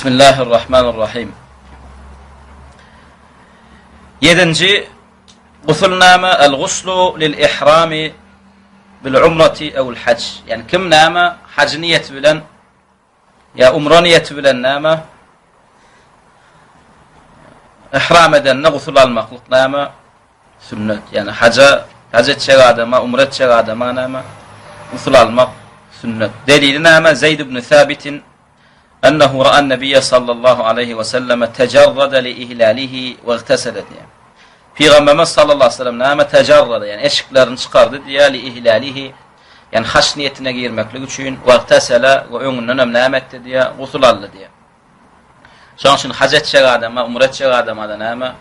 بسم الله الرحمن الرحيم. 7. غسلنامة الغسل للإحرام بالعمرة أو الحج. يعني كم نامة حجنية بلن يا أمرانية بلن نامة إحرام دن غسل المخلوق نامة سنة. يعني حاجة شغادة ما أمرت شغادة ما نامة غسل المخلوق سنة. دليل نامة زيد بن ثابت أنه رأى النبي صلى الله عليه وسلم تجرد لإهلاله واغتسلت. يعني في غمامة صلى الله عليه وسلم نام تجرد يعني eşiklerini çıkardı diye li'ihlalihi yani haç niyetine girmeklik için واغتسل وأنهم نامت diye gusül aldı diye. Şunun için hac edecek adama, umre edecek adama da nama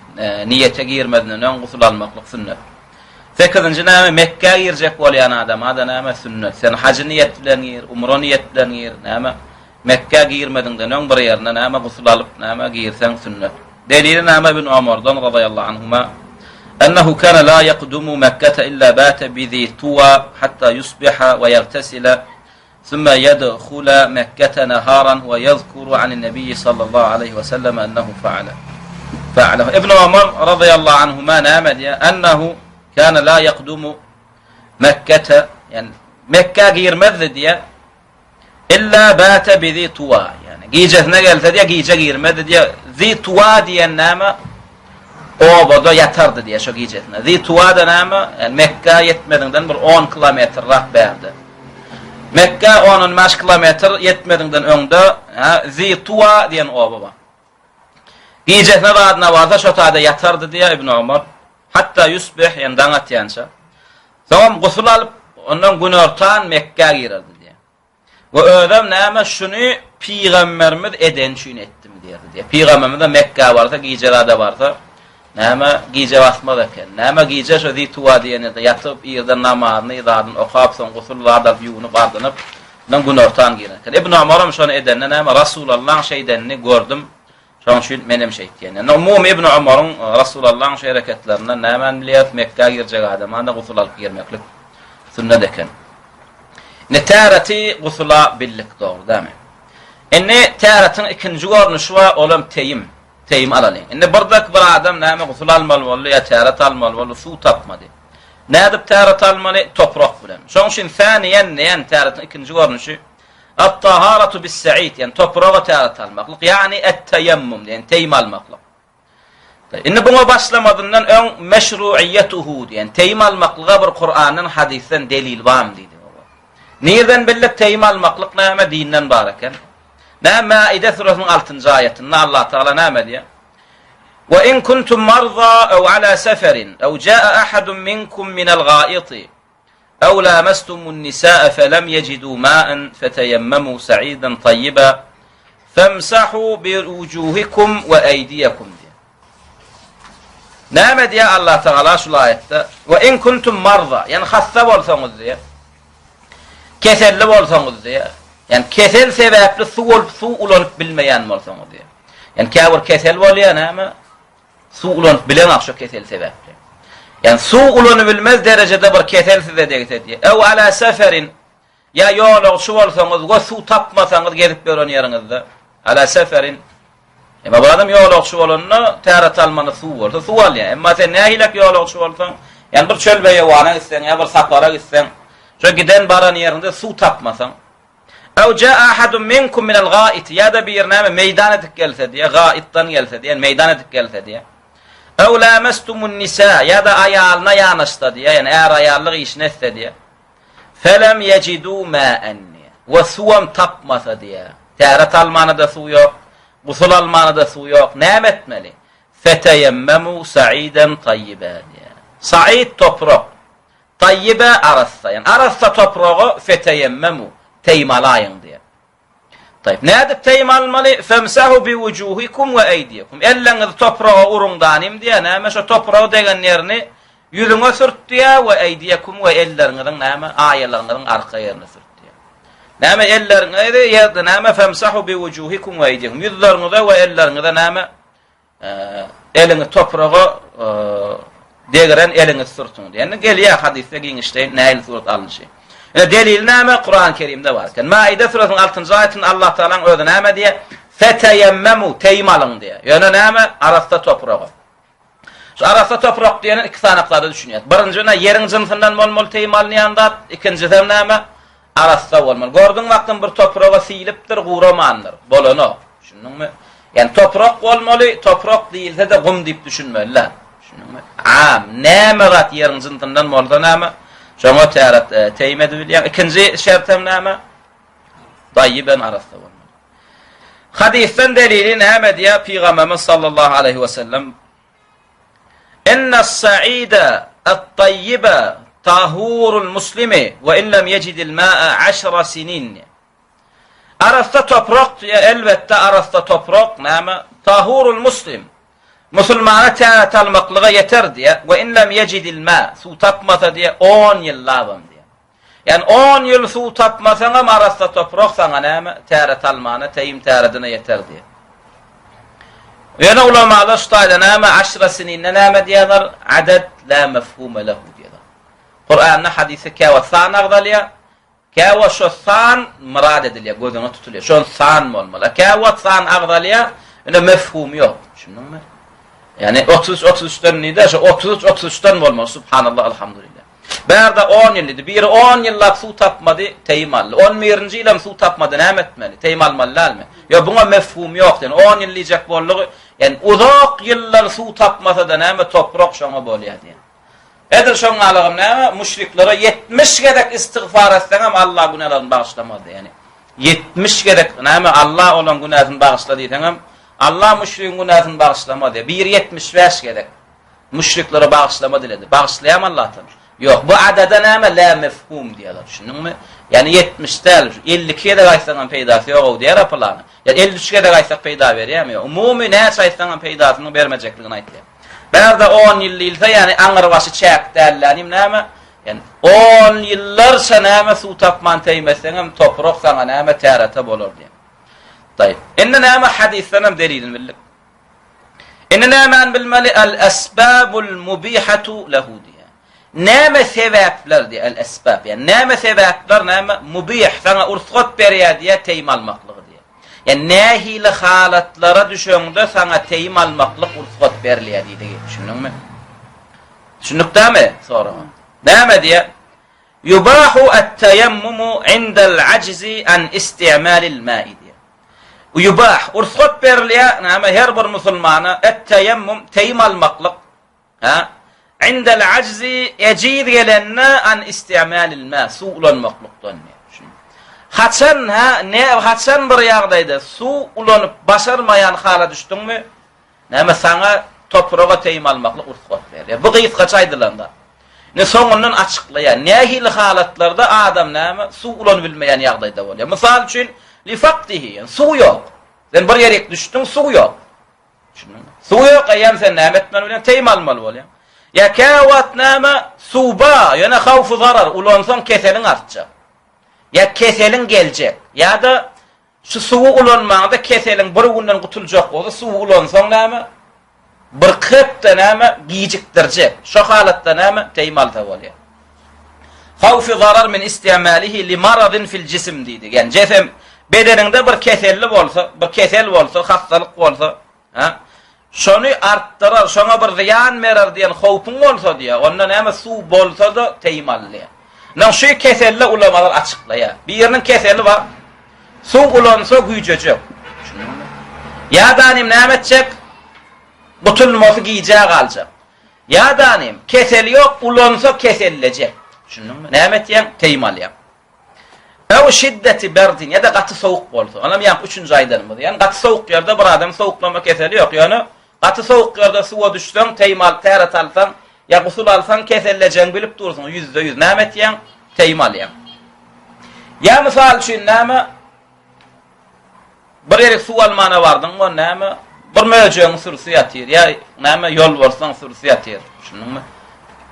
niyete girmeden gusül almaklık sünnet. 8. nama Mekke'ye girecek olayan adama da nama sünnet. Sen hacı niyet bilen gir, umre niyet bilen gir, nama Mekke'ye girmeden de bir yerine nama gusül alıp nama girsen sünnet. Delili nama bin Ömer'den radıyallahu anhuma أنه كان لا يقدم مكة إلا بات بذي طوى حتى يصبح ويغتسل ثم يدخل مكة نهارا ويذكر عن النبي صلى الله عليه وسلم أنه فعله. ابن عمر رضي الله عنهما نامد أنه كان لا يقدم مكة يعني مكة غير مذد إلا بات بذي طوى يعني جيجة نقل ثديا جيجة غير مذد ذي طوى دي النامة o burada yatardı diye şu giyecekler. Zituada nama yani Mekke yetmediğinden bir 10 kilometre rak verdi. Mekke 10 kilometre yetmediğinden önde Zitua diyen o baba. Giyecekler adına varsa şu taada yatardı diye İbn Ömer. Hatta yusbih yani danat yansa. Sonra gusül alıp ondan gün ortan Mekke'ye girerdi diye. Ve ödem nama şunu Peygamberimiz eden şunu ettim diye. Peygamberimiz de Mekke varsa giyeceklerde varsa nama giyce basmadıkken, nama giyce şu Zitua diyene de yatıp yerden namazını idadın okuyup son gusullarda yuyunup ardınıp gün ortan girerken. İbn Ömer'im şunu edenle nama Resulullah'ın şeydenini gördüm. Şunun için benim şey diyene. Umum İbn Ömer'in Resulullah'ın şey hareketlerinden nama millet Mekke'ye girecek adama da gusul alıp girmeklik sünnet eken. Ne tarati gusula billik doğru değil mi? Ne taratin ikinci görünüşü var oğlum teyim alalım. İnne bardak bir adam nâme gusül almalı oldu ya târat almalı oldu su tapmadı. Ne edip târat almalı toprak bilen. Şunun için thaniyen neyen târatın ikinci görünüşü at-tahâratu bis-sa'id yani toprağa târat almaklık yani et-teyemmüm yani teyim almaklık. İnne buna başlamadığından ön meşru'iyetuhu yani teyim almaklığa bir Kur'an'ın hadisten delil var mı dedi. Nereden belli teyim almaklık nâme dinden baraken. Maide suresinin 6. ayetinde Allah Teala nâme diye. Ve in kuntum marza ev ala seferin ev caa ahadun minkum minel gâiti ev lâmestumun nisâe felem yecidû mâen feteyemmemû sa'iden tayyiba femsahû bir vucuhikum ve eydiyekum diye. Nâme diye Allah Teala şu ayette. Ve in kuntum marza yani hasta olsanız diye. Keselli olsanız diye. Yani kesel sebepli su ulanıp bilmeyen olsanız diye. Yani kâvur kesel oluyor ama su ulanıp bilen akşam kesel sebepli. Yani su ulanıp bilmez derecede bir kesel size diye. Ev ala seferin ya yol şu olsanız o su tapmasanız gelip bir onun yerinizde. Ala seferin ama bu adam yol şu olanına târat almanı su olsa su al yani. Ama sen nehilek yol şu olsan yani bir çöl beyevana gitsen ya bir sapara gitsen şu giden baran yerinde su tapmasan ev caa ahadun minkum minel gâit ya da bir nâme meydana dik gelse diye gâittan gelse diye meydana dik gelse diye ev lâmestumun nisâ ya da ayağına yanaştı diye yani eğer ayarlık işine etse diye felem yecidû mâen ve suam tapmasa diye târat almanı da su yok gusül almanı da su yok ne etmeli feteyemmemû sa'iden tayyiba diye sa'id toprak tayyiba arassa yani arassa toprağı feteyemmemû teymalayın diye. Tayyip ne edip teymalmalı? Femsahu bi vucuhikum ve eydiyekum. Elleriniz toprağa urundanim diye nâme şu toprağı degen yerini yüzüne sürt diye ve eydiyekum ve ellerinizin nâme ayelerinizin arka yerine sürt diye. Nâme ellerinize yerde nâme femsahu bi vucuhikum ve eydiyekum. Yüzlerinize ve ellerinize nâme elini toprağa degeren eliniz sürtün diye. Yani geliyor hadiste giyinişteyin nâil suret alınışı. Delil nâme Kur'an-ı Kerim'de varken. Maide suresinin 6. ayetinde Allah Teala'nın ödü nâme diye feteyemmemu teymalın diye. Yani näme? Arasta toprağı. Şu arasta toprak diýeni iki sanaklarda düşünýär. Birinjine yerin jynsyndan bol teymalnýanda, ikinciden näme? Arasta bolmaly. Gördüň wagtyn bir toprağa silipdir, guramandyr. Bolano. Düşündiňmi? Yani toprak bolmaly, toprak diýilse de gum diýip düşünmeliler. Düşündiňmi? Näme gat yerin jynsyndan bolsa näme? Şoňa täret teýmedi bilýär. İkinji şertem näme? Daýyben arasta bolmaly. Hadisten delili näme diýär Peygamberimiz sallallahu aleyhi ve sellem? Enne's-sa'ida at-tayyiba tahurul muslimi ve in lem yecidil ma'a 10 sinin. Arasta toprak elbette arasta toprak näme? Tahurul muslim. Musulmana täret almaklyga yeter diye ve in lem yecidil ma su tapmasa diye 10 yıl labam diye. Yani 10 yıl su tapmasaňam arasta toprak saňa näme? Täret almana teýim täredine yeter diye. Yani ulamalar ştaýda näme 10 sinin näme diýerler? Adad la mefhume lehu diýerler. Kur'an'da hadisi käwa san agdalya, käwa şo san murad edilýär, gözüňe tutulýar. Şo san bolmaly. Käwa san agdalya, ine mefhum ýok. Düşündiňmi? Yani 33'ten nide? Şo 33'ten bolmaly. Subhanallah, elhamdülillah. Bärde 10 ýyldy. Biri 10 ýyllap su tapmady, teýmally. 11-nji ýylam su tapmady, näme etmeli? Teýmalmalylarmy? Yo buna mefhum ýok. Yani 10 ýyllyjak bollygy, yani uzak ýyllar su tapmasa da näme toprak şoňa bolýar diýen. Edir şoňa alygym näme? Müşriklere 70 gerek istigfar etseňem Allah günahlarını bagyşlamady. Yani 70 gerek näme Allah olan günahını bagyşlady diýeňem Allah müşrikin günahını bagyşlamady. 175 gerek. Müşriklere bagyşlama diledi. Bagyşlaýam Allah'tan. Yok bu adada näme la mefhum diýerler. Düşündiňmi? Yani 70 däl 52'ye de gaýsaňam peýdasy ýok diýer apalany. Ya 53'e de gaýsak peýda berýärmi? Umumy näçe gaýsaňam peýdasyny bermejekligini aýtdy. Bärde 10 ýyl yani aňyr başy çäk dällanym näme? Yani 10 ýyllarça näme su tapman teýmeseňem toprak saňa näme tärete bolar diýen. Taýip. Indi näme hadisden delilin bildik. Indi näme bilmeli el-esbabul mubihatu lehu diýen. Näme sebäpler diýer el-esbab. Yani näme sebäpler näme mubih saňa ursat berýär diýe teýim almaklygy diýer. Yani nähili halatlara düşeňde saňa teýim almaklyk ursat berilýär diýdi. Düşündiňmi? Düşündikdämi? Soraňam. Näme diýer? Yubahu at-tayammumu 'inda'l 'ajzi an isti'malil ma'i diýer. Yubah ursat berilýär näme her bir musulmana at-tayammum teýim almaklyk. Ha? Inda'l 'ajzi yejid gelenne an isti'malil ma' su ulanmaklykdan. Haçan haçan bir ýagdaýda su ulanyp başarmayan hala düşdiňmi? Näme saňa toprağa teýim almaklyk ursat berýär. Bu gysga çaýdylanda. Ne soňundan açyklaýar. Nähili halatlarda adam näme su ulanyp bilmeýän ýagdaýda bolýar. Mysal üçin li faqtihi, su ýok. Sen bir ýerek düşdiň, su ýok. Su ýok, aýam sen näme etmeli bilen teýim almaly bolýar. Ya kawat näme suba, ýa-ni hawfy zarar ulansaň keselin artjak. Ya keselin geljek. Ya da şu suwu ulanmaňda keselin bir günden gutuljak bolsa, suwu ulansaň näme? Bir kepde näme giyjikdirjek. Şo halatda näme teýmal bolýar. Hawfy zarar min istimalihi li maradin fil jism diýdi. Yani jesem bedeninde bir keselli bolsa, bir kesel bolsa, hastalyk bolsa, ha? Şonu artdyrar, şoňa bir ziyan berer diýen howpun bolsa diýe. Onda näme su bolsa da teýmally. Näme şu keselli ulamalar açyklaýar. Bir ýeriniň keseli bar. Su ulansa güýjejek. Ya danim näme etjek? Gutulmasy giyjek aljak. Ya danim keseli ýok, ulansa kesellecek. Düşündiňmi? Näme etýän? Teýmally. Ew şiddeti berdin ya da gaty sowuk bolsa. Anam ýa 3-nji aýdan bu. Yani gaty sowuk ýerde bir adam sowuklama keseli ýok. Yani gaty sowuk ýerde suwa düşsen, teýmal täret alsan, ya gusul alsan kesellejen bilip dursun. %100 näme etýän? Teýmally. Ya mysal üçin näme? Bir ýere su almana bardyň, o näme? Bir möjeň sürsi ýatyr. Ya näme ýol bolsaň sürsi ýatyr. Düşündiňmi?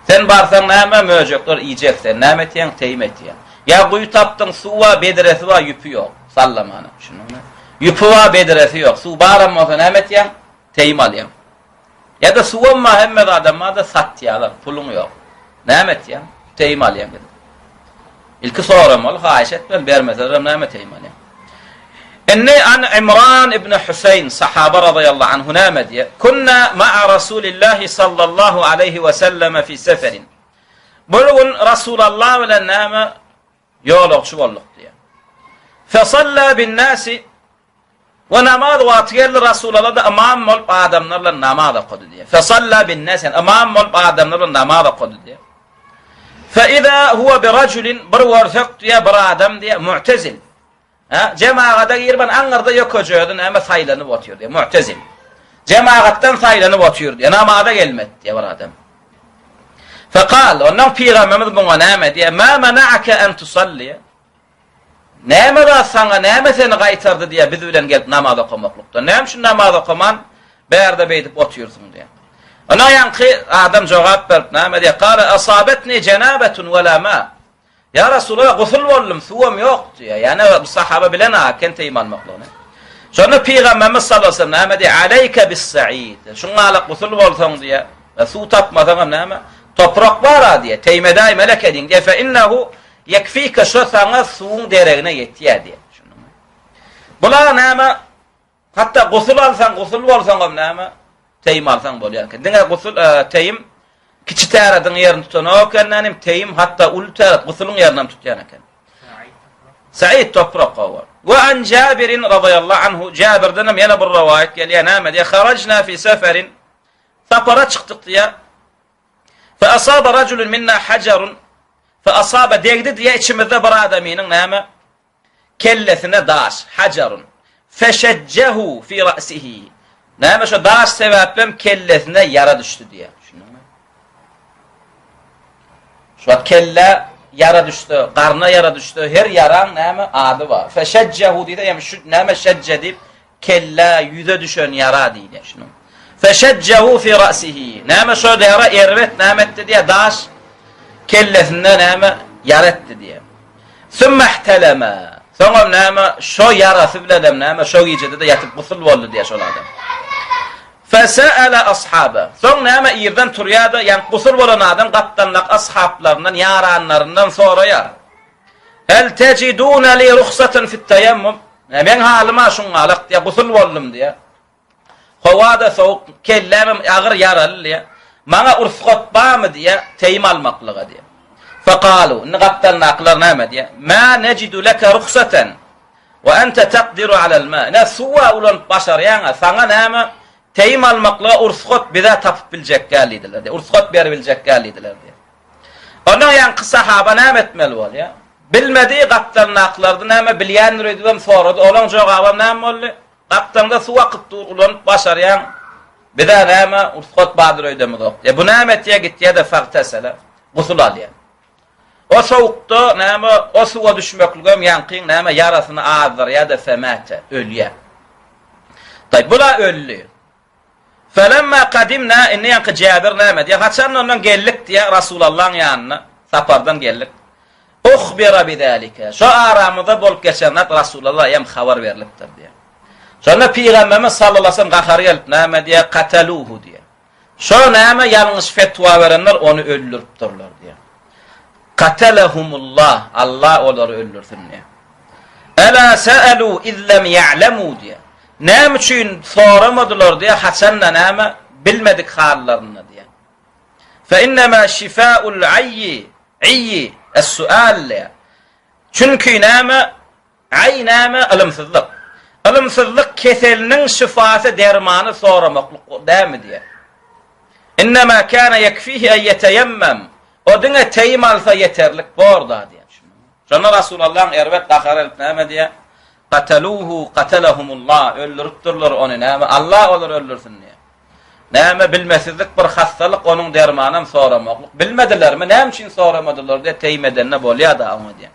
Sen barsaň näme möjekler iýjeksen, näme etýän? Teýim etýän. Ya guýu tapdyň suwa bediresi wa ýüpü ýok. Sallamana. Düşündiňmi? Ýüpü wa bediresi ýok. Su baramasa näme etýän? Teýmally. Ya da suwa Muhammed adamma da satýarlar, pulun ýok. Näme etýän? Teýmally. İlki soram ol, haýyş etmem bermeseler näme teýmally. إني عن عمران ابن حسين صحابة رضي الله عنه نامد كنا مع رسول الله صلى الله عليه وسلم في سفر بلغن رسول الله ولا نام يولغ شو والله فصلى بالناس ونماذ واتيل رسول الله ده أمام مل آدم نرلا نماذ قد فصلى بالناس أمام مل آدم نرلا نماذ قد فإذا هو برجل برور ثقت يا برادم دي معتزل جماعة da yerben angarda yok hocaydın ama saylanıp oturuyor diye mu'tezil. Cemaattan saylanıp oturuyor diye namada gelmedi diye var adam. Fekal ondan peygamberimiz buna neme diye ma mena'aka en tusalli. Neme da sana neme seni kaytardı diye biz bilen gelip namada kılmaklıkta. Neme şu namada kılman berde beydip oturuyorsun diye. Ona yankı adam cevap verip neme diye kâle asabetni cenabetun ve la ma. Ya Resulallah gusül oldum, suvam yok diyor. Yani bu sahabe bilen kente iman makluna. Sonra Peygamberimiz sallallahu aleyhi ve sellem diye aleyke bis sa'id. Şuna alıp gusül olsan diye. Su tapmadan neme? Toprak var diye. Teymedai melek edin diye. Fe innehu yekfike şu sana suyun dereğine yetiyor diye. Bula neme? Hatta gusül olsan neme? Teyim alsan boluyor. Dine gusül teyim kiçi taradın yerini tutan o kendim teyim hatta ulta gusulun yerinden tutan eken. Sa'id toprak var. Ve an Cabir radıyallahu anhu Cabir'den yana bir rivayet geliyor name diye harajna fi seferin safara çıktık diye fe asaba raculun minna hacerun fe asaba degdi diye içimizde bir adamının name kellesine daş hacerun feşeccehu fi ra'sihi name şu daş sebeple kellesine yara düştü diye. Şu kelle yara düştü, karnına yara düştü, her yaran neme adı var. Feşeccehu diye yani şu neme şecce deyip kelle yüze düşen yara diye şunu. Feşeccehu fi ra'sihi. Neme şu yara ervet nemetti diye daş kellesinde neme yaretti diye. Sümme ihteleme. Sonra neme şu yarası bile dem neme şu gecede de yatıp gusül oldu diye şu adam. Fesa'ala ashabe. Sonra ama yerden turuyada yani gusül olan adam kaptanlık ashablarından yaranlarından sonra ya. Hel tecidun li ruhsatan fi teyemmüm. Ben halima şun alaq diye gusül oldum diye. Havada soğuk kellemem ağır yaralı diye. Bana ruhsat bağmı diye teyim almaklığa diye. Fekalu kaptanlıklar neme diye. Ma necidu leke ruhsatan ve ente taqdiru ala'l ma. Ne suwa ulan başar yani sana neme teyim almakla ursukot bize tapıp bilecek geliydiler diye. Ursukot verebilecek geliydiler diye. Ona yankı sahaba ne etmeli ol ya? Bilmediği kaptanın aklardı neme bilyen rüydüğüm sorudu. Olan cevabım neme oldu? Kaptanda su vakit ulan başarayan bize neme ursukot badır rüydüğümü doktu. Bu neme diye gittiye de farktesele. Gusul al yani. O soğukta neme o suya düşmeklüğüm yankın neme yarasını ağızlar ya da femate ölüye. Tabi bula ölü. Felemma kadimna inni yankı Cabir neme diye haçan ondan geldik diye Resulullah'ın yanına sapardan geldik. Ukhbira bidalika. Şu aramızda bolup geçenler Resulullah'a yem haber veriliptir diye. Sonra Peygamberimiz sallallahu aleyhi ve sellem kahar gelip neme diye kataluhu diye. Şu neme yanlış fetva verenler onu öldürüptürler diye. Katalahumullah. Allah onları öldürsün diye. Ela sa'alu izlem ya'lemu diye. Ne için soramadılar diye Hasan'la neme bilmedik hallarını diye. Fe innema şifâul ayyi es-sual diye. Çünkü neme ay neme ilimsizlik. İlimsizlik keselinin şifası dermanı soramaklık değil mi diye. İnnema kana yekfihi en yeteyemmem. O dine teyim alsa yeterlik bu orada diye. Sonra Resulullah'ın ervet kahar neme diye. Qataluhu qatalahumullah öldürüptürler onu neme Allah olur öldürsün diye. Neme bilmesizlik bir hastalık onun dermanını soramaklık. Bilmediler mi? Ne için soramadılar diye teyim edenine bolya da ama diye.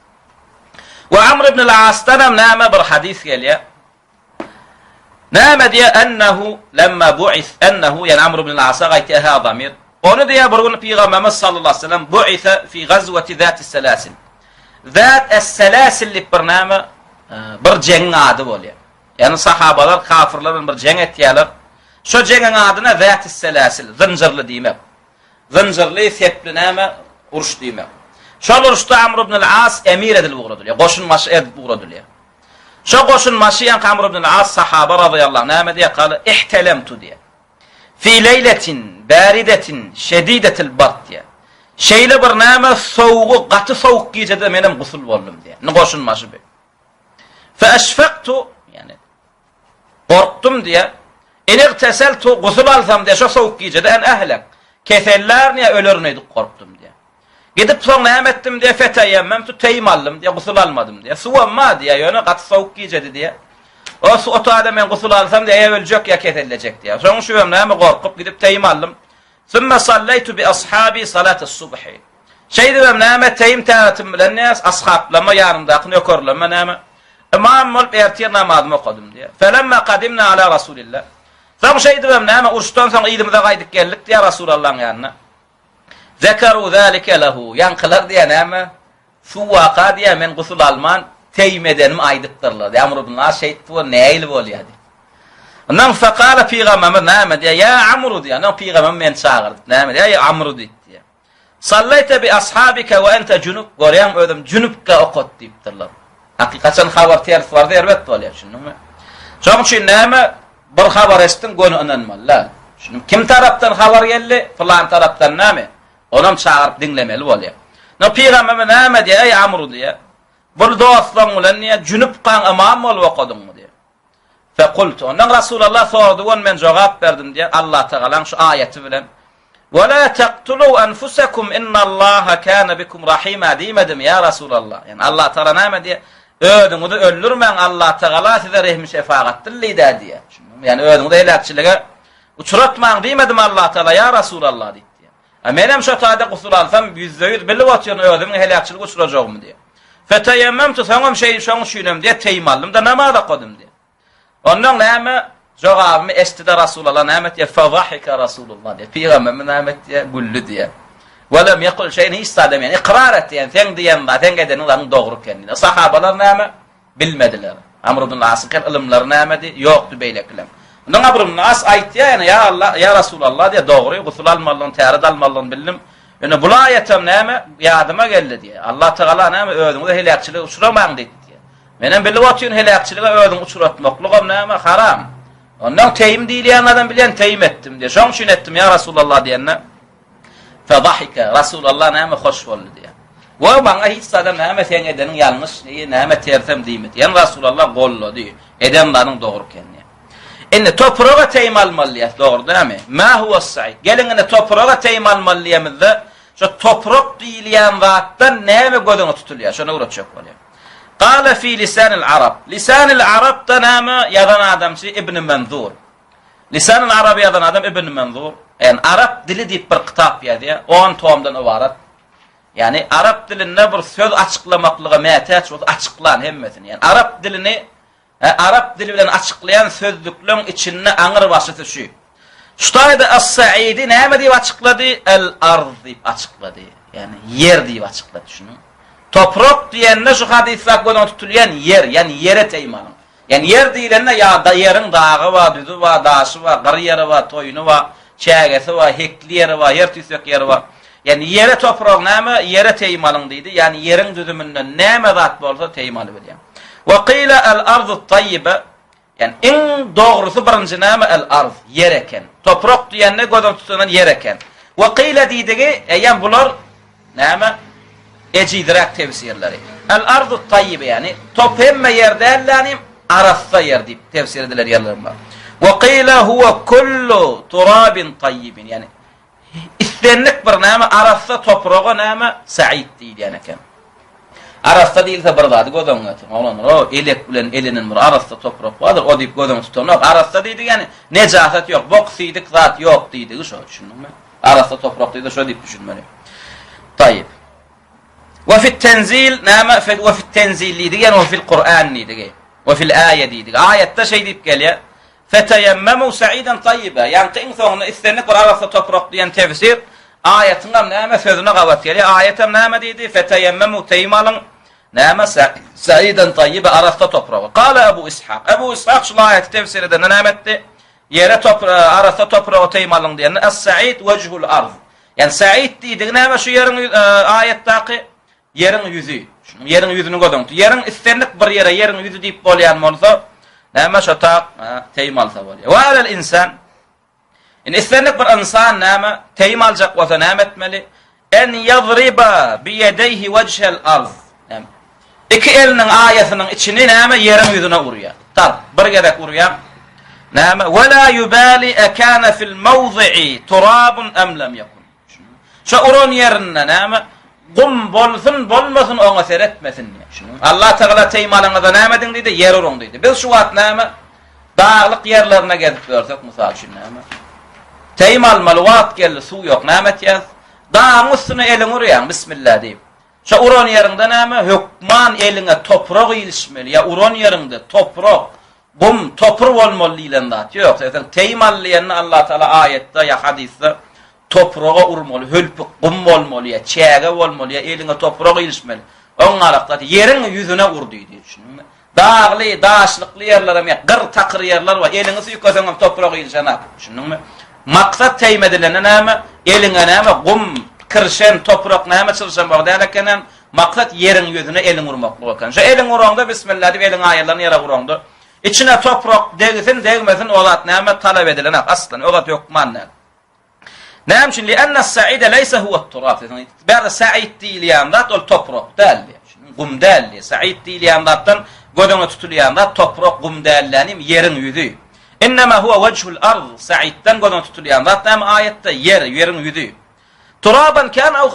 Ve Amr ibn al-As'tan neme bir hadis geliyor. Neme diye ennehu lemma bu'is ennehu yani Amr ibn al-As'a gaytiha damir. Onu diye bir gün Peygamberimiz sallallahu aleyhi ve sellem bu'isa fi gazveti zat-i selasil. Zat-i-selasil bir neme bir cengi adı oluyor. Yani sahabalar kafirlerin bir cengi ettiler. Şu cengin adına zat-i selasil, zincirli demek. Zincirli sepli neme uruş demek. Şu uruşta Amr ibn al-As emir edilip uğradılıyor. Koşun maşı edilip uğradılıyor. Şu goşunmaşıyan Amr ibn al-As sahaba radıyallahu anh näme diye kalı ihtalamtu diye. Fi leyletin baridetin şedidetil bard diye. Şeyle bir näme soğuğu gatı soğuk gecede menem gusul boldum diye. Ne goşunmaşı be. Fe eşfaqtu yani korktum diye. İnigteseltu gusul alsam diye şu soğuk gecede en ehlek. Keseller niye ölür neydik korktum diye. Gidip sonra hem ettim diye feteyemmem teyim aldım diye gusul almadım diye. Suvanma diye yönü gatı soğuk gecede diye. O su otada ben gusul alsam diye ya ölecek ya keselecek diye. Sonra şu hem korkup gidip teyim aldım. Sümme sallaytu bi ashabi salatus subhi. Şey dedim näme teyim taatim bilen nas ashablama yanımdaki nökerleme näme. İmam ol ertiye namazımı okudum diye. Felemma qadimna ala Rasulillah. Sonra şey dedim näme urştan sonra idimize qaydık geldik diye Rasulullah'ın yanına. Zekaru zalike lehu. Yankılar diye näme şu vaka diye men gusul alman teyim edenim aydıktırlar. Amr ibn al-As şey bu neyli bolýar. Ondan faqala peygamber näme diye ya Amr diye. Ondan peygamber men çağırdı. Näme diye ya Amr diye. Sallayta bi ashabika ve ente junub. Görýän özüm junubka okut diýipdirler. Hakikaten habar terif var diye elbet bolýar şunumy. Şoň üçin näme bir habar estin gönü inanmaly. Şunu kim tarapdan habar geldi? Falan tarapdan näme? Onam çağırıp dinlemeli bolýar. No peygamber näme diye ey Amr diye. Bu dostlaryň bilen niye junub kan imam bolup okudun diye. Fekultu. Ondan Rasulullah sordu, men cevap verdim diye Allah Teala'nın şu ayeti bilen. وَلَا تَقْتُلُوا أَنْفُسَكُمْ اِنَّ اللّٰهَ كَانَ بِكُمْ رَحِيمًا diyemedim ya Resulallah. Yani Allah Teala näme diye ödüňüzü öldürmen Allah Teala size rehmi şefaat dilliýär diye. Yani ödüňüzü helakçylyga uçuratmaň diyemedim Allah Teala ya Resulallah diýdi. Menem şu taýda gusul alsam %100 belli bolýar ödüňü helakçylyga uçurajagmy diye. Feteyemmemtu saňam şey şoň şünem diye teyim aldım da namaza kodum diye. Ondan näme jogabmy estide Rasulullah näme diye fazahika Rasulullah diye. Peygamber näme diye güldü diye. Welem yaqul şeyin istadem yani iqrar etti yani sen diyen da sen geden ulan doğru kendine. Sahabalar näme bilmediler. Amr ibn al-As'ın ilimler näme diye yoktu beylekler. Ondan Amr ibn al-As aýtdy yani ya Allah ya Rasulullah diye doğru gusul almalyň, täret almalyň bildim. Yani bu ayetem näme yadıma geldi diye. Allah Teala näme özüňizi helakçylyga uçuramaň diýdi diye. Menen bilip otýan helakçylyga özüňi uçuratmaklygym näme haram. Ondan teyim diýilýän adam bilen teyim etdim diye. Şoň üçin etdim ya Rasulullah diýenne. Fadahika Rasulullah näme hoş boldy diye. Wa maňa hiç adam näme sen edeniň ýalňyş, näme tersem diýmedi. Yani Rasulullah gollady. Edemleriň dogry ekeni. Enne toprağa teyim almalyýar, dogry näme? Ma huwa as-sa'id. Gelingine toprağa teyim almalyýarmyz. Şu toprak diýilýän zatdan näme gözüňe tutulýar? Şonu uğraşak bolýar. Qala fi lisanil arab. Lisanil arab da näme ýazan adamçy İbn Manzur. Lisanil arab ýazan adam İbn Manzur. Yani Arap dili diýip bir kitap ýazdy. 10 tomdan ibaret. Yani Arap dilinde bir söz açıklamaklyga mätäç bolsa açyklan hemmesini. Yani Arap dilini Arap dili bilen açıklayan sözlüklerin içinde aňyr başyty şu. Şutaýda as-sa'idi näme diýip açıkladı? El-ard diýip açıkladı. Yani yer diýip açıkladı şunu. Toprak diýende şu hadisler gören tutulýan yer, yani yere teýman. Yani yer diýilende ya da yerin dağı wa, düzü wa, daşy wa, gary ýeri wa, toýuny wa, çägesi wa, hekli ýeri wa, yer tüsek ýeri wa. Yani yere toprak näme? Yere teýmalyň diýdi. Yani yerin düzümünden näme zat bolsa teýmaly bilýär. Wa qila al-ardu tayyiba. Yani en doğrusu birinci näme el-ard, yer eken. Toprak diýende gözüm tutulan yer eken. Wa qila diýdigi, ýa bular näme? Ecidirak tefsirleri. El-ardu tayyiba yani top hemme ýerde ellänim arasda yer diýip tefsir ediler ýerler bar. Wa qila huwa kullu turabin tayyibin yani istenlik bir näme arasda toprağa näme sa'id diýilýän eken. Arasda diýilse bir zady gözüňe tutun. Olanlar o elek bilen elinin bir arasda toprak bardyr. O diýip gözüňe tutanok. Arasda diýdi yani nejasat ýok, boksiydik zat ýok diýdi. Şo düşündiňmi? Arasda toprak diýdi, şo diýip düşünmeli. Tayyib. Wa fi at-tanzil nama wa fi at-tanzil diýdi yani wa fi al-Qur'an diýdi. Wa fi al-aya diýdi. Ayetde şey diýip gelýär. Fetayammamu sa'idan tayyiba. Yani en sonunda istenlik bir arasda toprak diýen tefsir ayetin nama sözüne gawat gelýär. Ayetem nama diýdi? Fetayammamu tayyimalyň nama sa'idan tayyiba arasda toprak. Qala Abu Ishaq. Abu Ishaq şu ayet tefsir eden nama etdi. Yere toprak arasda toprak tayyimalyň diýen as-sa'id wejhul ard. Yani sa'id diýdi nama şu yerin ayetdäki yerin yüzü. Yerin yüzünü godun. Yerin istenlik bir yere yerin yüzü deyip bolyan bolsa, näme şo tak teýmalsa bolýar. Wa alal insan istenlik bir insan näme teýmaljak bolsa näme etmeli? En yadriba bi yedayhi wajhal ard. İki elinin ayasynyň içini näme yerin yüzüne urýar. Tar, bir gerek urýar. Näme we la yubali akana fil mawdi'i turabun am lam yakun. Şo uran yerinde näme gum bolsun bolmasın ona seretmesin diye. Allah Teala teýmalaňyza näme edin diýdi? Yer urun diýdi. Biz şu wagt näme dağlyk yerlerine gezip görsek mysal üçin näme teýmalmaly wagt geldi, suw ýok, näme etýäs? Dağın üstüne elin urýan bismillah diýip. Şo uran yerinde näme hükman eline toprak ilişmeli. Ya uran yerinde toprak gum topur bolmaly diýilen zat ýok. Sen teýmallaýany Allah Teala ayetde ya hadisde toprağa urmaly, hölpük gum bolmaly, çäge bolmaly, eline toprak ilişmeli. Oňalakda yerin yüzüne ur diýdi. Dağly, daşlykly yerler hem gır takır yerler var. Elini süýkeseň toprak ilişenap. Şunuňmy? Maksat teýmedilen näme? Eline näme gum kirşen toprak näme çylşan bagdalakenen maksat yerin yüzüne elin urmak bolkan. Şo elin uranda bismillah diýip elin aýarlaryny ýere uranda. İçine toprak degsin degmesin olat näme talep edilen aslan olat ýokman. Näme üçin lianna as-sa'ida laysa huwa at-turab. Bäde sa'id diýilýän zat ol toprak däl. Gum däl. Sa'id diýilýän zatdan gödüňe tutulýän zat toprak gum däl, yerin yüzü. İnnema huwa wajhul ard. Sa'iddan gödüňe tutulýän zat näme ayetde yerin yüzü. Turaban kana aw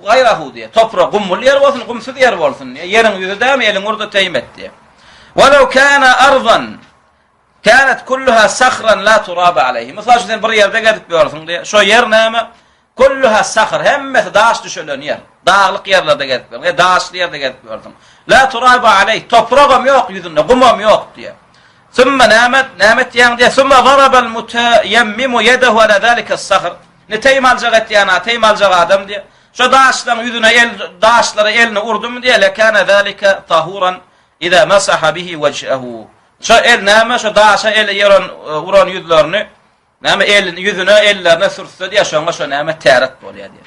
gayrahu diye. Toprak gumul yer bolsun, gumsuz yer bolsun. Yerin yüzü däme elin urda teýmet diye. Walau kana ardan kanat kulluha sakhran la turaba alayhi. Mesela sen bir yerde gedip görürsün diye. Şo yer näme? Kulluha sakhr, hemmesi daş düşelen yer. Dağlık yerlerde gedip görürsün. Daşly yerde gedip görürsün. La turaba alayhi. Toprağım yok yüzünde, gumam yok diye. Summa namet yani diye. Summa daraba al-mutayammimu yedahu ala zalika as-sakhr. Ne teýmaljak etýän, teýmaljak adam diye. Şo daşlaryň yüzüne daşlara elini urdum diye. Lekana zalika tahuran İza masaha bihi wajhahu. Şo el näme şo daşa el yeron uran yüzlerini näme elin yüzüne ellerine sürtse diýe şoňa şo näme täret bolýar diýe.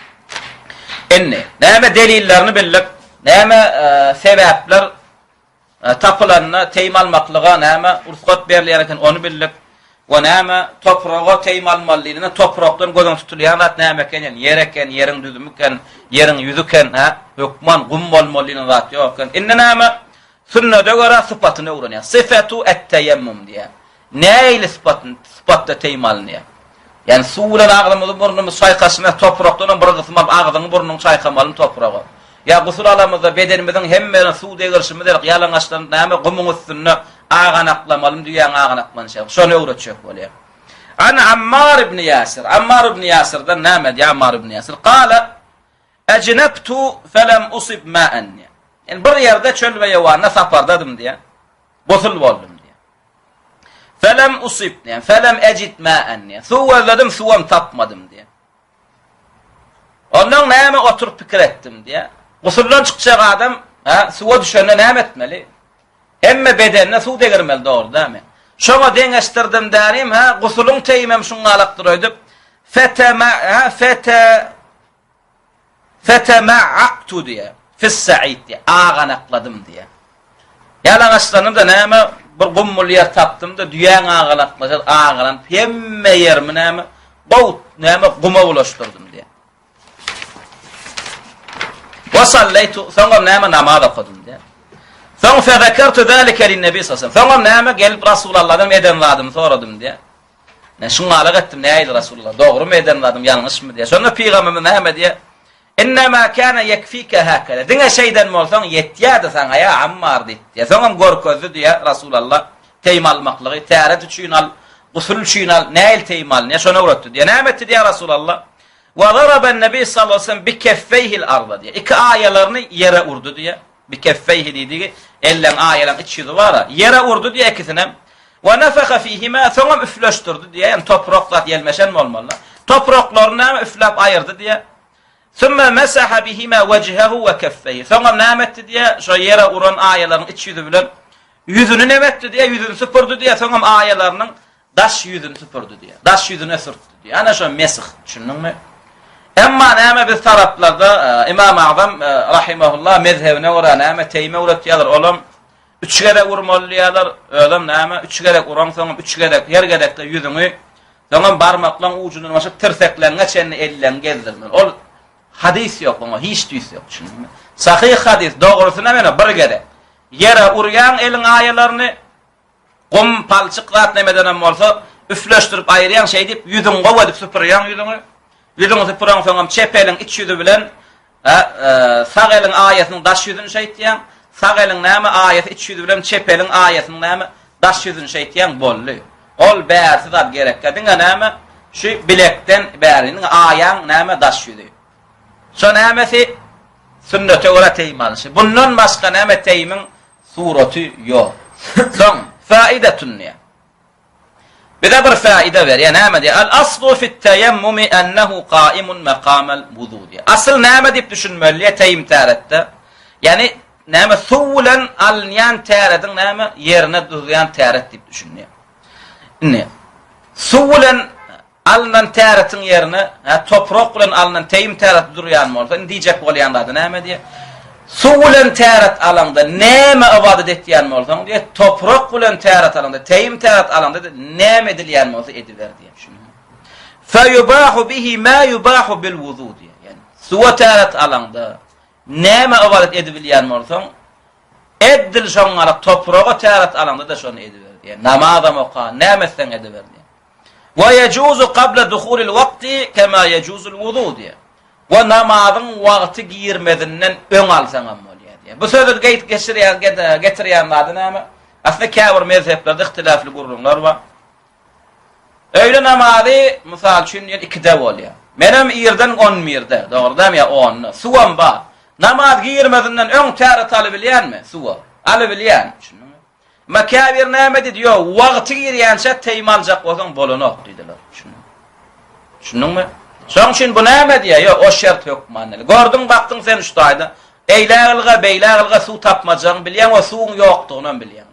Enne näme delillerini bilip näme sebäpler tapylanyna teýmalmaklyga näme ursat berilýärken onu bilip we näme toprağa teýmalmalylygyna toprakdan gözüň tutulýan zat näme eken yer eken yerin düzümüken yerin yüzüken hukman gum bolmalylygyna zat ýok. Inne näme sünnete göre sıfatına uğranıyor. Sıfatu et-teyemmüm diye. Neyle sıfatta teýmalanyýar? Yani suwlan ağzymyzy burnumyzy çaýkaşyna toprakdan bir kysmy ağzyny burnuny çaýkamaly toprağa. Ya gusul alamyzda bedenimizin hemme suw degirşimi derek ýalan açdan näme gumyň üstüne ağanaklamaly diýen ağanaklanyşy. Şonu öwretjek bolýar. An Ammar ibn Yasir. Ammar ibn Yasir'dan näme diýär Ammar ibn Yasir? Qala ajnabtu falam usib ma'an. Yani bir yerde çöl ve yavanna sapardadım diye. Gosul boldum diye. Felem usib diye. Felem ecid ma'en diye. Suwazladım suwam tapmadım diye. Ondan näme oturup pikir ettim diye. Gosuldan çıkacak adam suwa düşende näme etmeli? Hemme bedenine suw degirmeli doğru değil mi? Şoňa deňeşdirdim därim gosuluň teýmem şuňa alakdyryp fetema'tu diye. Fis-sa'id diye. Ağanakladım diye. Yalan aslanım da näme bir gummul yer tapdım da düýän ağanakladı. Ağalan hemme yerimi näme bowt näme guma ulaşdyrdım diye. Wa sallaytu soňra näme namaz okudum diye. Soňra fezekertu zalika lin-nebi sallallahu aleyhi ve sellem. Soňra näme gelip Rasulullah'dan edenladım soradım diye. Ne şuňa alak etdim näýdi Rasulullah? Dogry mu edenladım, ýalňyşmy diye. Soňra peýgamberimiz näme diye? İnnemâ kâne yekfîke hâkele. Dine şeyden bolsaň yetýärdi saňa ya Ammar diýdi. Soňam gorkozdy diýe Rasulullah teýmalmaklygy, täret üçin al, gusul üçin al, näil teýmal, ne şonu öwretdi diýe. Näme etdi diýe Rasulullah? Wa daraba an-nabi sallallahu aleyhi ve sellem bi keffeyhi'l arda diýe. İki aýalaryny yere urdu diýe. Bi keffeyhi diýdi, ellen aýalaryň iç ýüzi bar, yere urdu diýe ikisine. Wa nafakha fihima, soňam üfleşdirdi diýe. Yani topraklar ýelmeşen bolmaly. Topraklaryny näme üflep aýyrdy diýe. Sümme mesaha bihima wajhahu wa kaffayhi. Soňra näme etdi diýe, şo yere uran aýalaryň iç ýüzi bilen yüzünü näme etdi diýe, yüzünü süpürdi diýe, soňra aýalarynyň daş yüzünü süpürdi diýe. Daş yüzüne sürtdi diýe. Ana şo mesih, düşündiňmi? Emma näme biz taraplarda İmam-ı Azam rahimehullah mezhebine göre näme teyme ulatýarlar. Olam 3 gerek urmalýarlar. Ödem näme 3 gerek uran soňra 3 gerek her gerekde ýüzüňi soňra barmaklan ucundan başa tirseklerine çenni ellen gezdirmen. Ol hadis ýok, ama hiç düýs ýok. Sahih hadis dogrusyna mene bir gerek. Yere urýan elin aýalaryny gum palçyk zat nemeden bolsa üfleşdirip aýyrýan şey diýip ýüzüň gowa diýip süpürýän ýüzüňi. Ýüzüňi süpürýän soňam çepelin iç ýüzü bilen sağ elin aýatynyň daş ýüzüni şeýtýän, sağ elin näme aýaty iç ýüzü bilen çepelin aýatynyň näme daş ýüzüni şeýtýän bolly. Ol bärsi zat gerek. Diňe näme şu bilekden bäriniň aýaň näme daş ýüzü. Şo nämesi sünnete göre teýim alýy. Bundan başga näme teýimiň suraty ýok. Soň faidetun ya. Bir de bir faide ver. Ya näme diye? Al-aslu fi't-teyemmumi ennehu qaimun maqamal wudu diye. Asıl näme diýip düşünmeli teýim täretde? Yani näme suwulan alınýan täredin näme ýerine durýan täret diýip düşünýär. Ne? Suwulan alınan täretin ýerine toprak bilen alınan teýim täret durýan bolsa, diýjek bolýanlar näme diye? Suwulan täret alanda näme ibadet etýän bolsa, diye toprak bilen täret alanda, teýim täret alanda näme edilýän bolsa ediler diye düşünýär. Fa yubahu bihi ma yubahu bil wudu diye. Yani suwa täret alanda näme ibadet edilýän bolsa, edil şoňara topraga täret alanda da şonu ediler diye. Namazam oqa, nämesen ediler diye. Ve yejuzu qabla duhulil waqti kema yejuzul wudu diye. Ve namazın wagty girmedinden öň alsaň bolýar diye. Bu sözü getirýänler näme? Aslında käbir mezheplerde ihtilafly gurulmalar bar. Öýle namazy mysal üçin 2de bolýar. Menem ýerden 10 mirde, dogry ya 10. Suwam bar. Namaz girmedinden öň täret aly bilýärmi? Suwa. Aly bilýän. Makabir näme diýiyor? Wagty girýänçe teýim aljak bolsaň bolanok diýdiler. Şunuňmy? Şoň üçin bu näme diýär? Ýok, o şert ýok manly. Gördüň, bakdyň sen şutaýda. Beýlagylga suw tapmajaň bilýän, o suwuň ýokdugyny bilýän.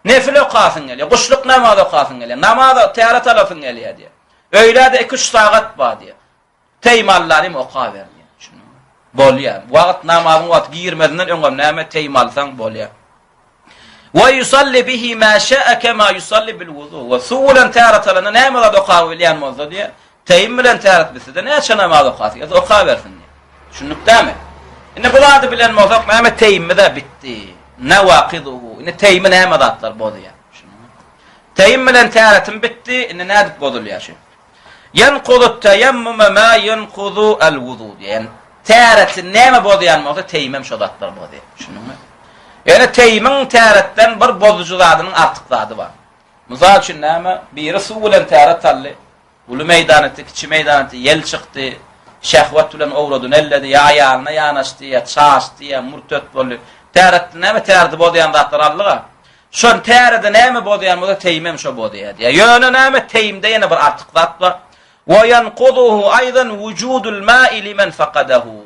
Nefil okasyň gelýär, guşluk namaz okasyň gelýär. Namaz täret alasyň gelýär diýär. Öýlede 2-3 sagat bar diýär. Teýim allaryň oka berýär. Bolýar. Wagt namazyň wagt girmedinden öňem näme teýim alsaň bolýar. Ve yusalli bihi ma şa'a kema yusalli bil wudu. Ve suwulan täret alana näme da oka bilýän bolsa diýär. Teýim bilen täret bilse de näçe namaz okasy, ýa-da oka bersin diýär. Şunuňdamy? Ine bulady bilen bolsak, näme teýimi de bitdi. Nawaqiduhu. Ine teýimi näme datlar bolýar. Teýim bilen täretim bitdi, ine nädip bolýar şu. Yanqudu at-tayammum ma yanqudu al-wudu. Yani täretin näme bolýan bolsa teýimem şo datlar bolýar. Şunuňmy? Yani teýimiň täretden bir bozucu zadynyň artyk zady bar. Mysal üçin näme? Biri suw bilen täret aldy. Ulu meydanetde, kiçi meydanetde yel çykdy, şehwat bilen owradyn elledi, ya aýalyna ýanaşdy, ya çaşdy, ya murtet boldy. Täretde näme täret bolýan zatlar aldyga? Şon tärede näme bolýan bolsa teýimem şo bolýar diýär. Ýöne näme teýimde ýene bir artyk zat bar. Wa yanquduhu aýdan wujudul ma'i limen faqadahu.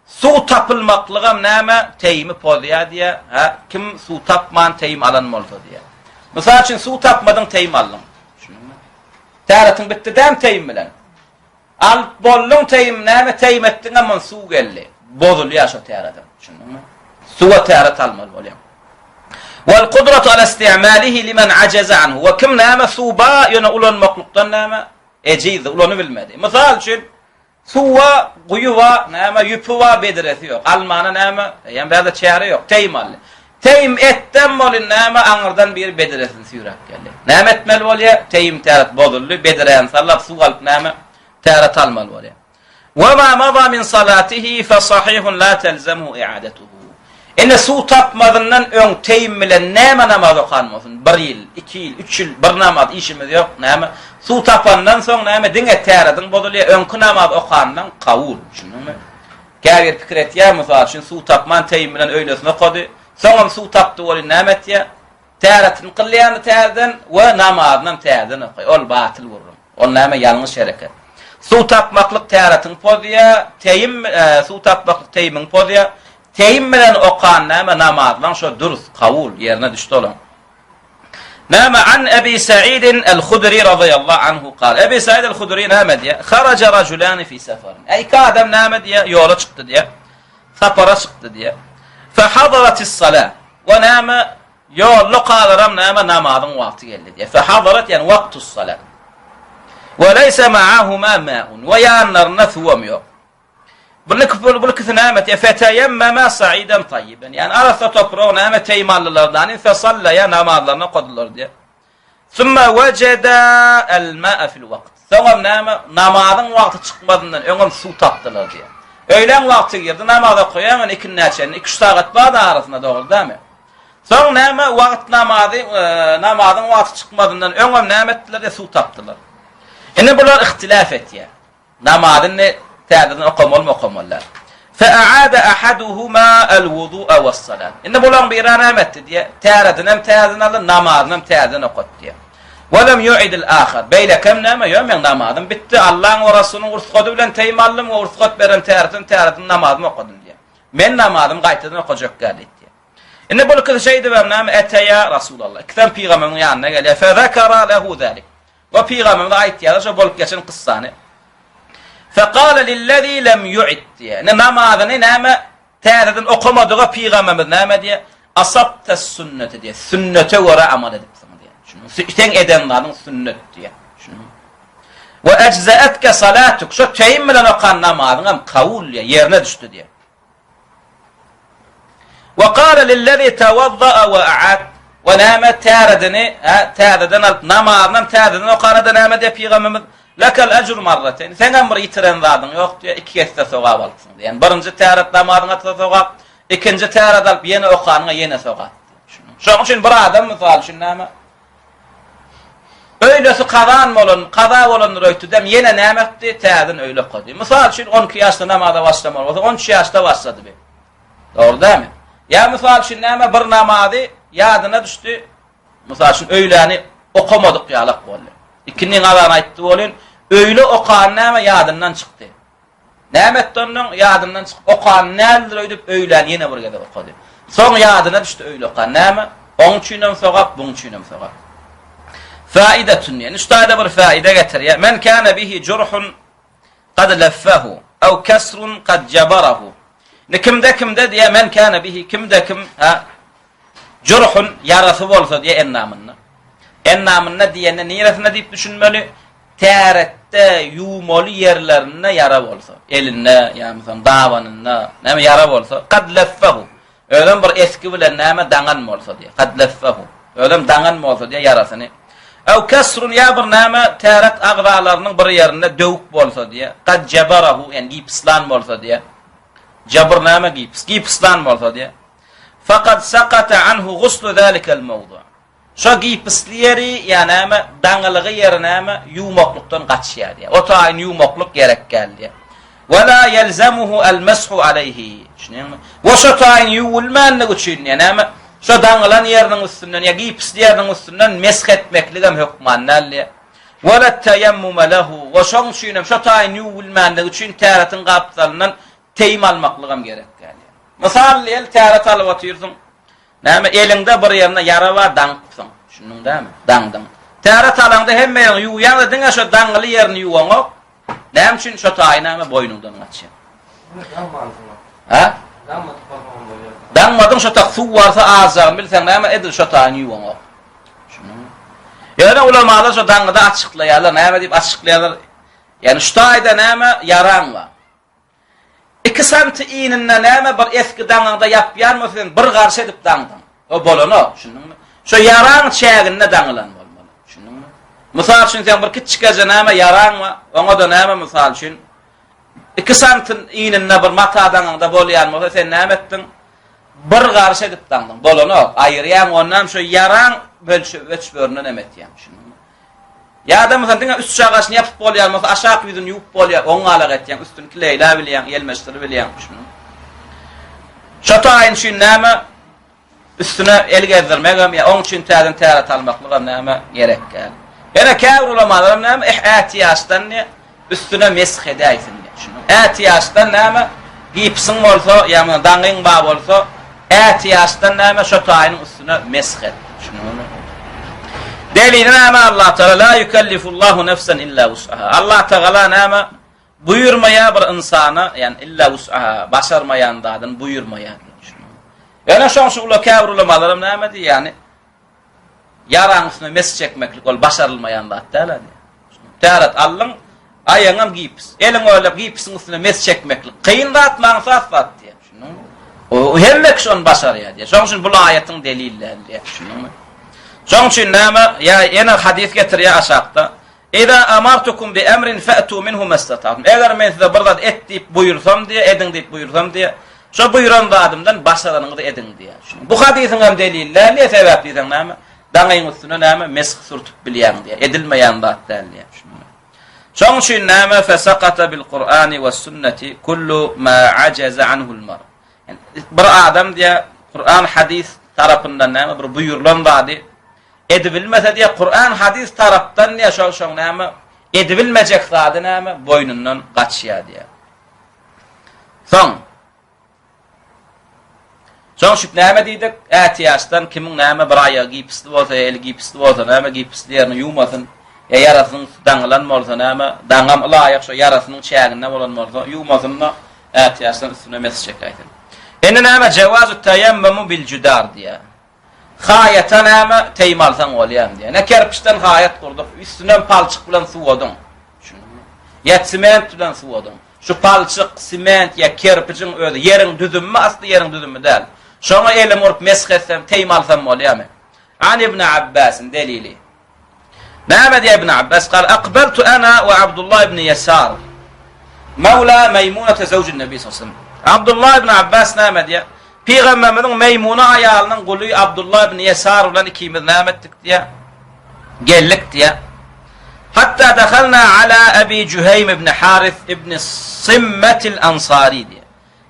Suw tapylmaklygam näme teýimi bolýar diýär. Kim suw tapman teýim alan bolsa diýär. Mysal üçin suw tapmadyň teýim aldyň. Täretin bitdi dem teýim bilen. Al bollun teýim näme teýim etdiň amma suw geldi. Bozulýar şo täretin. Şunuňmy? Suwa täret almaly bolýar. Wal qudratu ala istimalihi limen ajaza anhu. Wa kim näme suwba ýöne ulanmaklykdan näme ejiz ulany bilmedi. Mysal üçin suwa guýuwa näme ýüpüwa bediresi ýok. Almana näme ýa bäde çäre ýok. Teýim aldy. Teýim etden bolyn näme aňyrdan bir bediresini süýräp geldi. Näme etmeli bolýar? Teýim täret bozuldy, bediren sallap suw alyp näme täret almaly bolýar. Wa ma mada min salatihi fa sahihun la talzamuhu i'adatuhu. Ene suw tapmadyndan öň teýim bilen näme namaz okanmasyn? 1 ýyl, 2 ýyl, 3 ýyl bir namaz işimiz ýok, näme? Suw tapandan soň näme diňe täredin bozulýar, öňkü namaz okandan kabul. Şunuňmy? Gärir pikir etýär, mysal üçin suw tapman teýim bilen öýlesine kody. Soňam suw tapdy bolan nämetýä? Täretin qylýany täzeden we namazdan täzeden oky. Ol batyl gurrun. Ol näme ýalňyş hereket. Suw tapmaklyk täretin pozýa, teýim suw tapmaklyk teýimiň pozýa. Teýim bilen okan näme namazdan şo durust kabul ýerine düşdi olan. نام عن أبي سعيد الخدري رضي الله عنه قال أبي سعيد الخدري نام ديا خرج رجلان في سفر أي كادم نام ديا يولا çıktı ديا سفر çıktı ديا فحضرت الصلاة ونام يولا قادرم نام نامادın vakti geldi diye فحضرت yani وقت الصلاة وليس معهما ماء ويانرنا ثوم yok بلك نامت فتيمم صعيدا طيبا yani arası toprağı name teymallılardan فصلى ya namazlarına kodular diye ثم وجد الماء في الوقت sonra namazın vakti çıkmadığından öngün su taptılar diye öğlen vakti girdi namaza koyan ikinin açan 2 saat bağda arasında doğru değil mi sonra namazın vakti çıkmadığından öngün namettiler de su taptılar yani bunlar ihtilaf et ya namazın ne تعددن أقمال فأعاد أحدهما الوضوء والصلاة إن بولان بيران أمت دي تعددن نماذن تعددن قد دي ولم يعيد الآخر بيلا كم نام يوم نماذن بت الله ورسوله ورثقد بلن تيمالم ورثقد برن تعددن نماذن قد دي من نماذن قايتدن قد جكالت دي إن بول كل شيء ده نام أتى يا رسول الله كتم بيغمن يعني قال فذكر له ذلك وبيغمن قايت يا رجل بول كشن قصانه فقال للذي لم يعد يعني namazını name tereden okumadığı peygamberimiz name diye asabta sünnet diye sünnete göre amel edip diye şunu sen edenlerin sünnet diye şunu ve eczaetka salatuk şu teyimlen okan namazın hem kavul ya yerine düştü diye ve قال للذي توضأ وأعاد ve name tereden namazın tereden okan name diye peygamberimiz lekal ecr marraten sen ömür yitiren zadın yok diye 2 kez de sogap alsın yani birinci teret namazına sogap ikinci teret alıp yine okanına yine sogap şunun için bir adam misal şun nama öylesi kaza olan röytüdem yine nemetti tereden öyle koydu misal için 12 yaşta namaza başlamalı 13 yaşta başladı bir doğru değil mi ya misal için nama bir namazı yadına düştü misal için öyleni okumadık yalak bollu ikinin alan ayttı bolun öyle okan näme yadından çıktı. Nämetdi onun yadından çıktı. Okan nädir öydüp öýlen yine bir gede okudy. Soň yadına düştü öyle okan näme? Oň üçinem sogap, buň üçinem sogap. Faidetun yani ştada bir faide getir ya. Men kana bihi jurhun qad laffahu aw kasrun qad jabarahu. Ne kimde diye men kana bihi kimde ha jurhun yarası bolsa diye ennamınna diyene niyesine deyip düşünmeli. Terette yumalı yerlerine yara olsa, eline, yani davanına, näme yara olsa, kad laffahu. Öyle bir eski bilen näme dangan mı olsa diye, kad laffahu. Öyle dangan mı olsa diye yarasını. Ev kasrun ya bir näme teret ağzalarının bir yerine dövük bolsa diye, kad jabarahu yani gipslan mı olsa diye. Jabr näme gipslan mı olsa diye. Fakat sakata anhu guslu zalikal mawdu'. Şu giypisleri yani ama dangalığı yerine ama yumakluktan kaçıyor diye. O tayin yumakluk gerek geldi. Ve la yelzemuhu el-meshu aleyhi. Ve şu tayin yuvulmanlık için yani ama şu dangalan yerinin üstünden ya giypisli yerinin üstünden mesh etmekliğim hükmannalli. Ve la teyemmüme lehu. Ve şu tayin yuvulmanlık için teretin kapsalından teyim almaklığım gerek geldi. Misal el teret alıp atıyorsun. Näme elinde bir yerine yara var daňpsın. Şunun da mı? Daňdan. Teret alanda hemme ýuwýan diňe şu daňly yerini ýuwaňok. Näme üçin şu taýnamy boýnundan açýar. Ha? Daňmadyň şu tak suw warsa azam bilsen näme edir şu taýny ýuwaňok. Şunun. Ýöne ulamalar şu daňda açyklaýarlar, näme diýip açyklaýarlar. Yani şu taýda näme yaran var. 2 santi iğninle näme bir eski daňda ýapýar mısın? Bir garşy edip daňdan. O bolano, şunun. Şu yaran çäginde daňlan bolmaly. Şunun. Mysal üçin sen bir kiçikçe näme yaran wa, oňa da näme mysal üçin 2 santi iğninle bir mata daňda bolýan bolsa sen näme etdiň? Bir garşy edip daňdan. Bolano, aýyrýan ondan şu yaran bölçböründen emetýän. Şunun. Ya adam mesela üst çağaşını yapıp bolýar, mesela aşağı yüzünü yup bolýar, oňa alaq etýän, üstüni kileýle bilýän, elmeşdiri bilýän şunu. Şota aýyn şu näme üstüne el gezdirmegem ya oň üçin täzen täret almaklygam näme gerek gel. Ene käwr ulamalar näme ihtiýaçdan üstüne mesh edäýsin şunu. Ihtiýaçdan näme gipsiň bolsa, ýa-ni daňyň ba bolsa, ihtiýaçdan näme şota aýyň üstüne mesh et şunu. Delili näme Allah Teala la yukellifullahu nefsen illa wus'aha. Allah Teala näme buyurmaya bir insana, yani illa wus'aha, başarmayan dadın buyurmaya. Yani şoňşy ula käbir ulamalarym näme diýär? Yani yaran üstüne mes çekmeklik ol başarılmayan zat däl. Täret Allah'ın ayaňam giyipis. Eliň öýlep giyipisiň üstüne mes çekmeklik. Kıyın zat mansat zat diýär. O hemme şon başarýar diýär. Şoň üçin bu aýatyň delilleri diýär. Şunuňmy? Şoň üçin näme? Ya ýene hadis getirýär aşakda. Eza amartukum bi emrin fa'tu minhu mastata'tum. Eger men size bir zat et diýip buyursam diýär, edin diýip buyursam diýär. Şo buyuran adamdan başaranyňyzy edin diýär. Bu hadisiň hem delilleri ne sebäp diýsen näme? Daňyň üstüne näme mesk surtup bilýän diýär. Edilmeýän zat däl diýär. Şoň üçin näme fesaqata bil Qur'ani we sünneti kullu ma ajaza anhu al mar. Yani bir adam diýär Qur'an hadis tarapyndan näme bir buyurulan zady edibilmese diye Kur'an hadis taraftan ne şoň näme edibilmejek zady näme boynundan gaçýar diye. Soň şu näme diýdik? Ätiýasdan kimiň näme bir aýa gipsli bolsa, eli gipsli bolsa, näme gipslilerini yumasyn, yarasyn daňlan bolsa näme, daňam laýyk şo yarasynyň çäginde bolan bolsa, yumasyna ätiýasdan üstüne mesçek aýdyn. Ene näme jawazu tayammumu bil judar diýär. Hayata näme teýmalsan bolýan diýär. Ne kerpiçden hayat gurdyk, üstünden palçyk bilen suwadyň. Ya sement bilen suwadyň. Şu palçyk, sement ya kerpiçiň özi ýeriň düzümmi, asly ýeriň düzümmi däl. Şoňa elim urup mesk etsem, teýmalsam bolýarmy? An ibn Abbas delili. Näme diýär ibn Abbas? Qal aqbaltu ana wa Abdullah ibn Yasar mawla Maymunah zawj an-nabi sallallahu aleyhi ve sellem. Abdullah ibn Abbas näme diýär? Peygamberimiň Meymuna aýalynyň guly Abdullah ibn Yasar bilen ikimiz näme etdik diýär. Geldik diýär. Hatta dakhalna ala Abi Juhaym ibn Harith ibn Simmat al-Ansari diýär.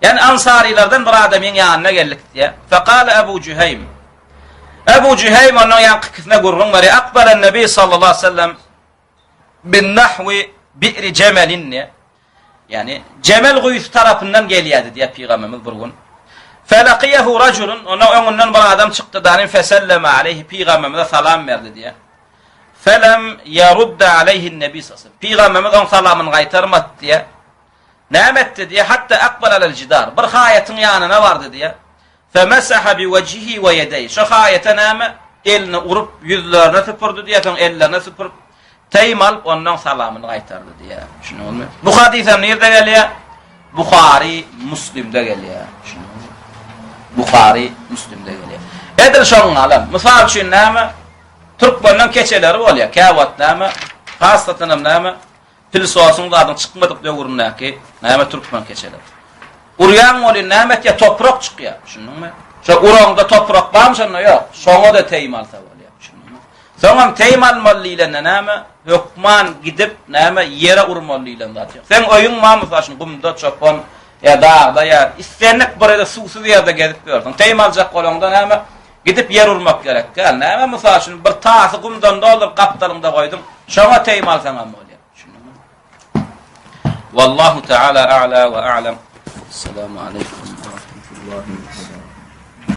Yani Ansarilerden bir adamın ýanyna geldik diýär. Faqala Abu Juhaym. Abu Juhaym onuň ýankyna gurrun bari aqbala an-nabi sallallahu aleyhi ve sellem bin nahwi bi'r Cemalin. Yani Cemal güýs tarapyndan gelýärdi diýär Peygamberimiz bir gün. Felaqiyahu rajulun, ona öňünden bir adam çykdy danym fesellama aleyhi, Peygamberimize salam berdi diýär. Felam yarudda aleyhi an-nabi sallallahu aleyhi ve sellem. Peygamberimiz on salamyny gaýtarmady diýär. Näme etdi diýär? Hatta aqbala al-jidar. Bir hayatyň ýanyna bardy diýär. Femasaha bi wajhihi we yadayhi. Şo hayata näme? Elini urup yüzlerine süpürdi diýär, soň ellerine süpürüp teýmal ondan salamyny gaýtardy diýär. Şunuňmy? Bu hadisem nerede gelýär? Buhari, Müslim'de gelýär. Buhari, Müslim'de gelýär. Edil şoň alam. Mysal üçin näme? Türkmenläň keçeleri bolýar. Käwat näme? Hasatan näme? Filsosyň zadyň çykmadyk döwründäki näme türkmen keçeleri. Uryan bolan näme ya toprak çykýar. Şunuňmy? Şo uranda toprak barmy şonda ýok. Şoňa da teýmalsa bolýar. Şunuňmy? Soňam teýmalmalylan näme? Hökman gidip näme ýere urmalylan zat ýok. Sen oýuň mamy başyň gumda çopon ya dağda ya istenlik barada suwsuz ýerde gezip görüň. Teýmaljak bolanda näme? Gidip yer urmak gerek. Gel näme mysal üçin bir tasy gumdan doldurup gapdalynda goýdum. Şoňa teýmalsaň bolýar. Wallahu ta'ala a'la wa a'lam. Assalamu alaykum wa rahmatullahi wa barakatuh.